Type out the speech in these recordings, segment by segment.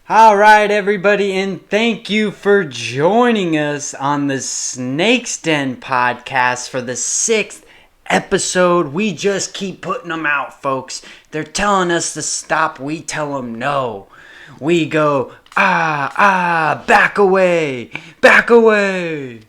All right, everybody, and thank you for joining us on the Snake's Den podcast for the 6th episode. We just keep putting them out, folks. They're telling us to stop. We tell them no. We go, back away, back away.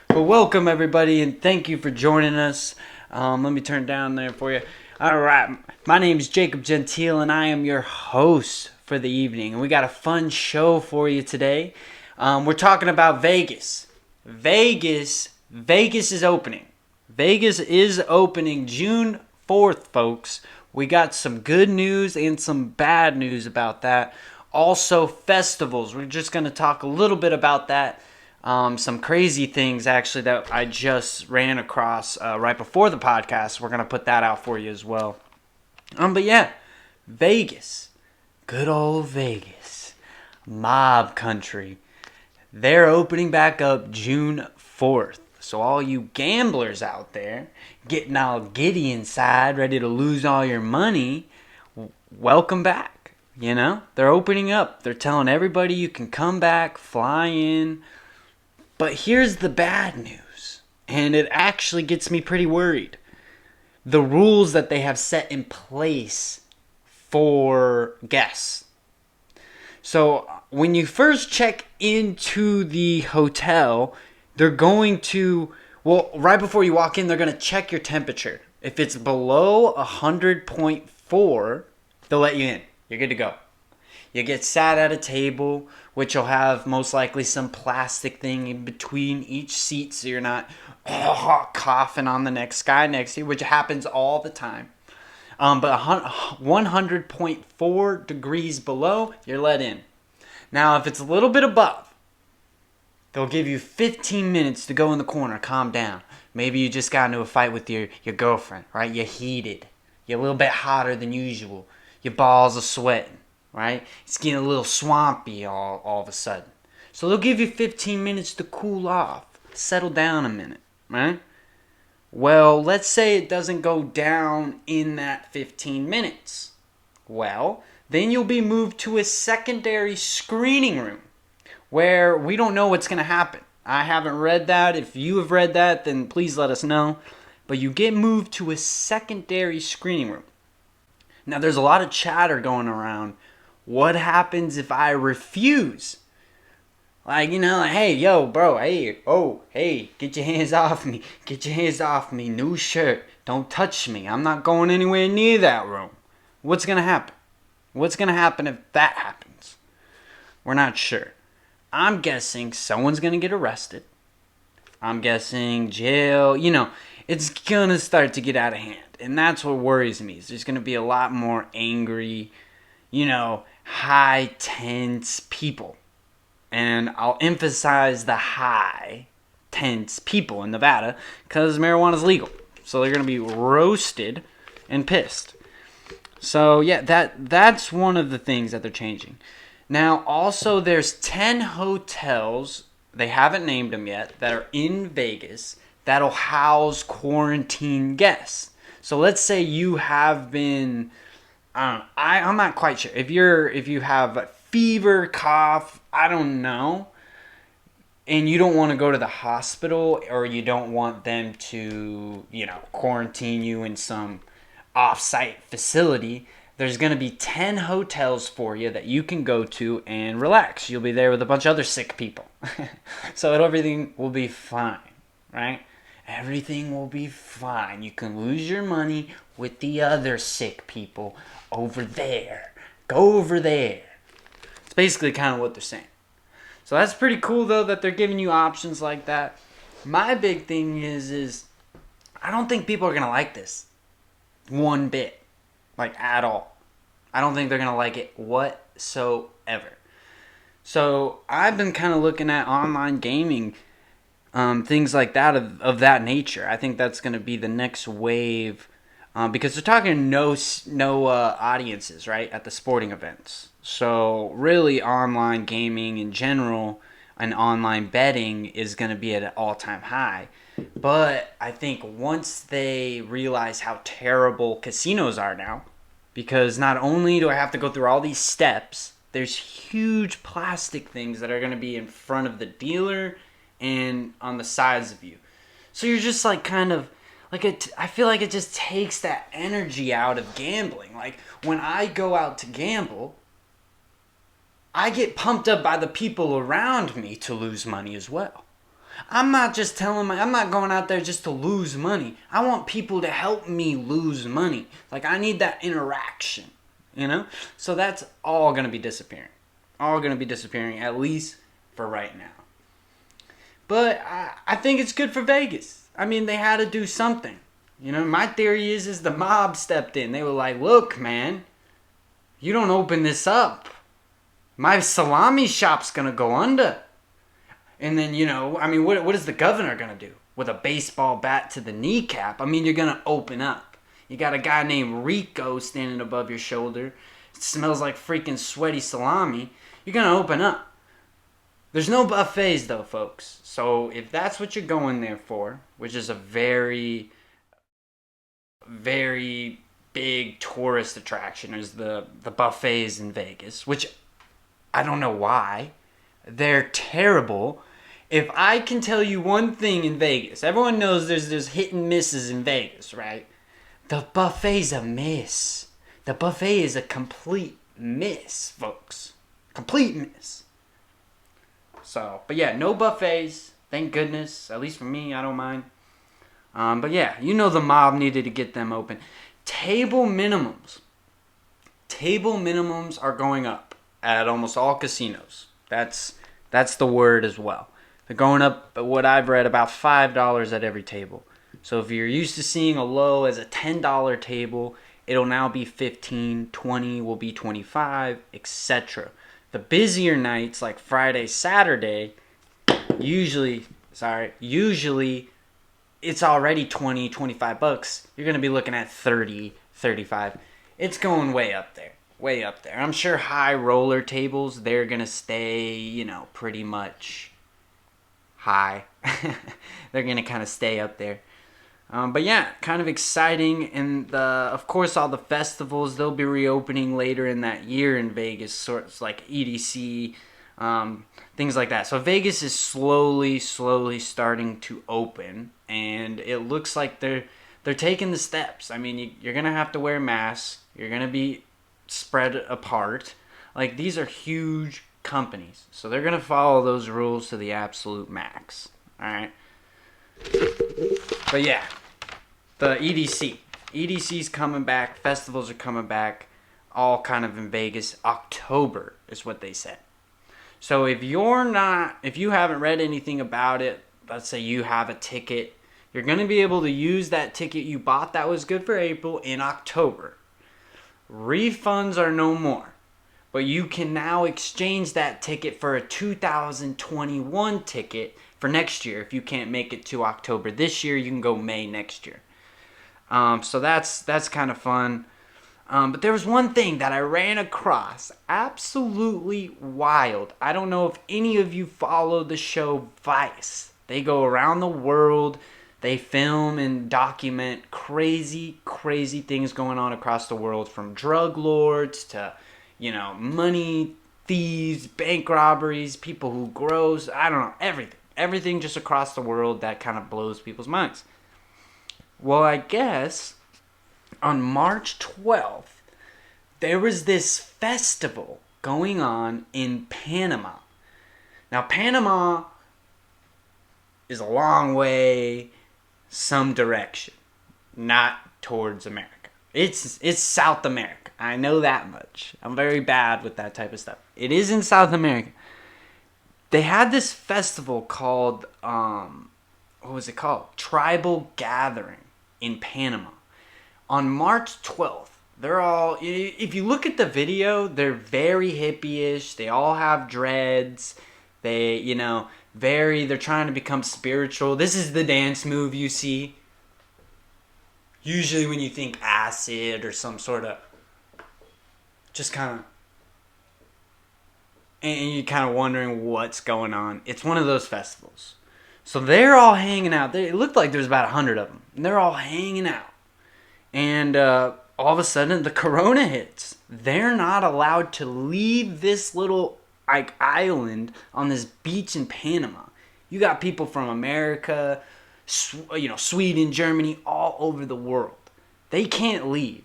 But welcome, everybody, and thank you for joining us. Let me turn down there for you. All right, my name is Jacob Gentile, and I am your host for the evening. And we got a fun show for you today. We're talking about Vegas. Vegas is opening. Vegas is opening June 4th, folks. We got some good news and some bad news about that. Also, festivals. We're just going to talk a little bit about that. Some crazy things, actually, that I just ran across right before the podcast. We're going to put that out for you as well. But yeah, Vegas. Good old Vegas. Mob country. They're opening back up June 4th. So all you gamblers out there getting all giddy inside, ready to lose all your money, welcome back. You know, they're opening up. They're telling everybody you can come back, fly in. But here's the bad news, and it actually gets me pretty worried. The rules that they have set in place for guests. So when you first check into the hotel, they're going to, right before you walk in, they're going to check your temperature. If it's below 100.4, they'll let you in. You're good to go. You get sat at a table, which will have most likely some plastic thing in between each seat so you're not coughing on the next guy next to you, which happens all the time. But 100.4 degrees below, you're let in. Now, if it's a little bit above, they'll give you 15 minutes to go in the corner, calm down. Maybe you just got into a fight with your girlfriend, right? You're heated. You're a little bit hotter than usual. Your balls are sweating, right? It's getting a little swampy all of a sudden. So they'll give you 15 minutes to cool off, settle down a minute, right? Well, let's say it doesn't go down in that 15 minutes. Well, then you'll be moved to a secondary screening room where we don't know what's going to happen. I haven't read that. If you have read that, then please let us know. But you get moved to a secondary screening room. Now, there's a lot of chatter going around. What happens if I refuse? Like, hey, yo, bro, hey, get your hands off me. Get your hands off me. New shirt. Don't touch me. I'm not going anywhere near that room. What's going to happen? What's going to happen if that happens? We're not sure. I'm guessing someone's going to get arrested. I'm guessing jail. It's going to start to get out of hand. And that's what worries me. Is there's going to be a lot more angry, high, tense people. And I'll emphasize the high, tense people in Nevada because marijuana is legal. So they're going to be roasted and pissed. So yeah, that's one of the things that they're changing. Now also there's 10 hotels, they haven't named them yet, that are in Vegas that'll house quarantine guests. So let's say you have been, I'm not quite sure. If you have fever, cough, I don't know, and you don't want to go to the hospital or you don't want them to, quarantine you in some off-site facility, there's going to be 10 hotels for you that you can go to and relax. You'll be there with a bunch of other sick people. So everything will be fine, right? Everything will be fine. You can lose your money with the other sick people over there. Go over there. It's basically kind of what they're saying. So that's pretty cool, though, that they're giving you options like that. My big thing is I don't think people are going to like this one bit, like at all. I don't think they're going to like it whatsoever. So I've been kind of looking at online gaming, things like that of that nature. I think that's going to be the next wave because they're talking no audiences, right, at the sporting events. So really online gaming in general and online betting is going to be at an all-time high. But I think once they realize how terrible casinos are now, because not only do I have to go through all these steps there's huge plastic things that are going to be in front of the dealer and on the sides of you. So you're just like kind of like I feel like it just takes that energy out of gambling. Like when I go out to gamble, I get pumped up by the people around me to lose money as well. I'm not going out there just to lose money. I want people to help me lose money. Like I need that interaction, you know? So that's all going to be disappearing. All going to be disappearing, at least for right now. But I think it's good for Vegas. I mean, they had to do something. You know, my theory is the mob stepped in. They were like, look, man, you don't open this up, my salami shop's going to go under. And then, you know, I mean, what is the governor going to do? With a baseball bat to the kneecap? I mean, you're going to open up. You got a guy named Rico standing above your shoulder. It smells like freaking sweaty salami. You're going to open up. There's no buffets, though, folks. So if that's what you're going there for, which is a very, very big tourist attraction, is the buffets in Vegas, which I don't know why. They're terrible. If I can tell you one thing in Vegas, everyone knows there's hit and misses in Vegas, right? The buffet's a miss. The buffet is a complete miss, folks. Complete miss. So, but yeah, no buffets. Thank goodness. At least for me, I don't mind. But yeah, you know the mob needed to get them open. Table minimums. Table minimums are going up at almost all casinos. That's the word as well. They're going up, what I've read, about $5 at every table. So if you're used to seeing a low as a $10 table, it'll now be $15, $20 will be $25, etc. The busier nights like Friday, Saturday, usually it's already $20, $25. You're going to be looking at $30, $35. It's going way up there. Way up there. I'm sure high roller tables, they're going to stay, you know, pretty much high. They're going to kind of stay up there. But yeah, kind of exciting. And of course, all the festivals, they'll be reopening later in that year in Vegas, sorts like EDC, things like that. So Vegas is slowly starting to open. And it looks like they're taking the steps. I mean, you're going to have to wear masks. You're going to be spread apart. Like, these are huge companies, so they're gonna follow those rules to the absolute max. All right, but yeah, the EDC's coming back. Festivals are coming back, all kind of in Vegas. October is what they said. So if you haven't read anything about it, let's say you have a ticket, you're gonna be able to use that ticket you bought that was good for April in October. Refunds are no more, but you can now exchange that ticket for a 2021 ticket for next year. If you can't make it to October this year, you can go May next year. So that's kind of fun. But there was one thing that I ran across, absolutely wild. I don't know if any of you follow the show Vice. They go around the world. They film and document crazy things going on across the world, from drug lords to, you know, money thieves, bank robberies, people who grows, I don't know, everything just across the world that kind of blows people's minds. Well, I guess on March 12th, there was this festival going on in Panama. Now, Panama is a long way some direction, not towards America. It's South America. I know that much. I'm very bad with that type of stuff. It is in South America. They had this festival called, what was it called? Tribal Gathering in Panama. On March 12th, they're all, if you look at the video, they're very hippie-ish. They all have dreads. They, you know, they're trying to become spiritual. This is the dance move you see. Usually when you think acid or some sort of, just kind of, and you're kind of wondering what's going on. It's one of those festivals. So they're all hanging out. It looked like there's about 100 of them. And they're all hanging out. And all of a sudden the corona hits. They're not allowed to leave this little like island on this beach in Panama. You got people from America, Sweden, Germany, all over the world. They can't leave.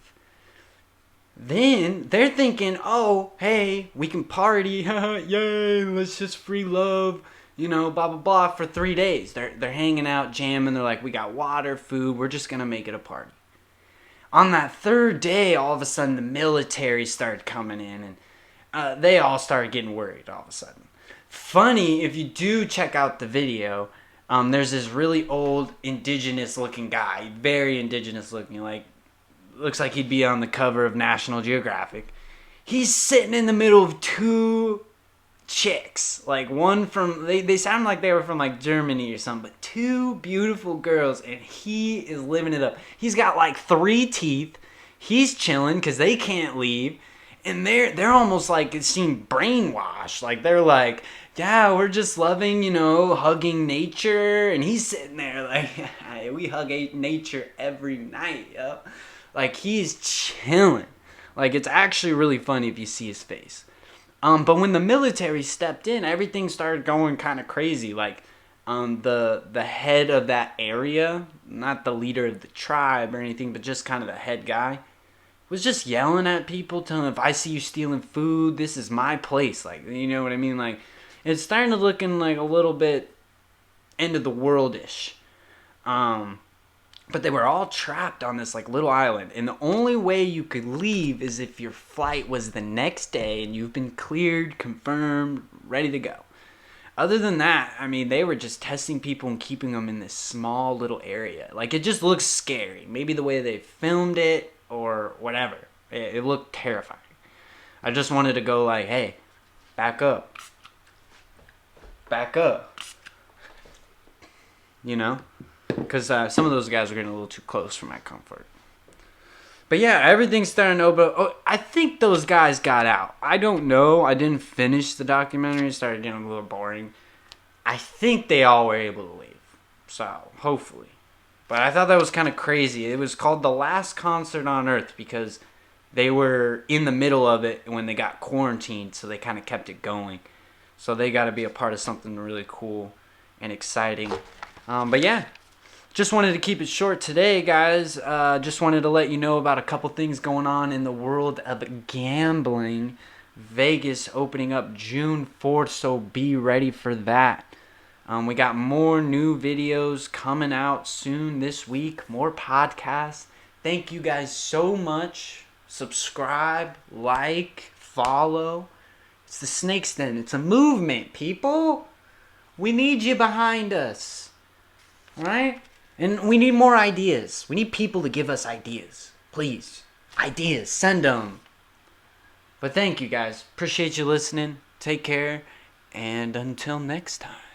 Then they're thinking, oh, hey, we can party, yay, let's just free love, blah, blah, blah, for 3 days. They're hanging out, jamming, they're like, we got water, food, we're just going to make it a party. On that third day, all of a sudden, the military started coming in, and they all started getting worried all of a sudden. Funny, if you do check out the video, there's this really old indigenous-looking guy, very indigenous-looking, like, looks like he'd be on the cover of National Geographic. He's sitting in the middle of two chicks, like one from, they sound like they were from like Germany or something, but two beautiful girls, and he is living it up. He's got like 3 teeth. He's chilling because they can't leave, and they're almost like it seemed brainwashed. Like they're like, yeah, we're just loving, hugging nature, and he's sitting there like, hey, we hug nature every night, yo. Like, he's chilling. Like, it's actually really funny if you see his face. But when the military stepped in, everything started going kind of crazy. Like, the head of that area, not the leader of the tribe or anything, but just kind of the head guy, was just yelling at people, telling them, if I see you stealing food, this is my place. Like, you know what I mean? Like, it's starting to looking like a little bit end of the world-ish. But they were all trapped on this like little island, and the only way you could leave is if your flight was the next day and you've been cleared, confirmed, ready to go. Other than that, I mean, they were just testing people and keeping them in this small little area. Like, it just looks scary. Maybe the way they filmed it or whatever. It looked terrifying. I just wanted to go like, hey, back up. Back up. Because some of those guys were getting a little too close for my comfort. But yeah, everything's starting to open. Oh, I think those guys got out. I don't know. I didn't finish the documentary. It started getting a little boring. I think they all were able to leave. So, hopefully. But I thought that was kind of crazy. It was called The Last Concert on Earth because they were in the middle of it when they got quarantined. So they kind of kept it going. So they got to be a part of something really cool and exciting. But yeah. Just wanted to keep it short today, guys. Just wanted to let you know about a couple things going on in the world of gambling. Vegas opening up June 4th, so be ready for that. We got more new videos coming out soon this week. More podcasts. Thank you guys so much. Subscribe, like, follow. It's the Snakes Den. It's a movement, people. We need you behind us. All right? And we need more ideas. We need people to give us ideas. Please. Ideas. Send them. But thank you guys. Appreciate you listening. Take care. And until next time.